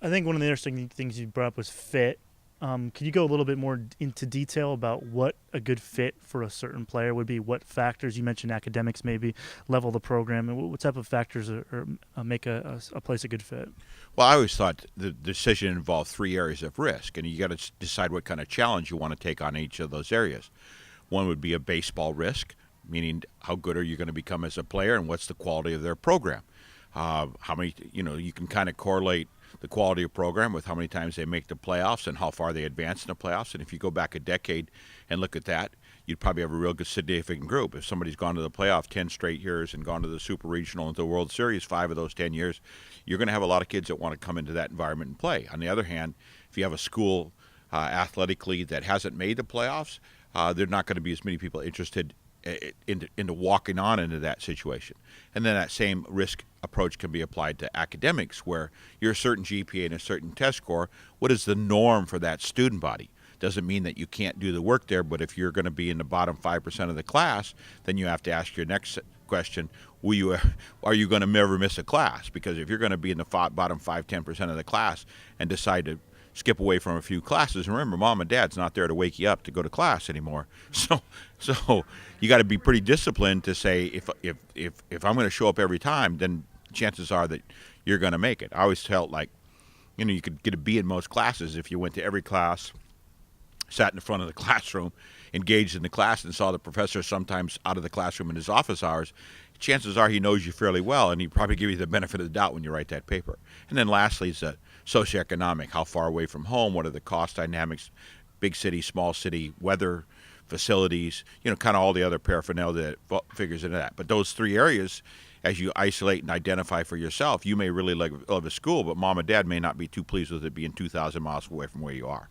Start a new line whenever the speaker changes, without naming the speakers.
I think one of the interesting things you brought up was fit. Could you go a little bit more into detail about what a good fit for a certain player would be? What factors, you mentioned academics, maybe level of the program, and what type of factors make a place a good fit?
Well, I always thought the decision involved three areas of risk, and you got to decide what kind of challenge you want to take on each of those areas. One would be a baseball risk, meaning how good are you going to become as a player, and what's the quality of their program. How many, you can kind of correlate the quality of program with how many times they make the playoffs and how far they advance in the playoffs. And if you go back a decade and look at that, you'd probably have a real good significant group. If somebody's gone to the playoff 10 straight years and gone to the Super Regional and the World Series 5 of those 10 years, you're going to have a lot of kids that want to come into that environment and play. On the other hand, if you have a school athletically that hasn't made the playoffs, there are not going to be as many people interested into walking on into that situation. And then that same risk approach can be applied to academics, where you're a certain GPA and a certain test score. What is the norm for that student body? Doesn't mean that you can't do the work there, but if you're going to be in the bottom 5% of the class, then you have to ask your next question, are you going to never miss a class? Because if you're going to be in the bottom 5-10% of the class and decide to skip away from a few classes, and remember, mom and dad's not there to wake you up to go to class anymore. So you got to be pretty disciplined to say, if I'm going to show up every time, then chances are that you're going to make it. I always felt like, you could get a B in most classes if you went to every class, sat in the front of the classroom, engaged in the class, and saw the professor sometimes out of the classroom in his office hours. Chances are he knows you fairly well, and he'd probably give you the benefit of the doubt when you write that paper. And then lastly is socioeconomic. How far away from home? What are the cost dynamics? Big city, small city, weather, facilities, kind of all the other paraphernalia that figures into that. But those three areas, as you isolate and identify for yourself, you may really love a school, but mom and dad may not be too pleased with it being 2,000 miles away from where you are.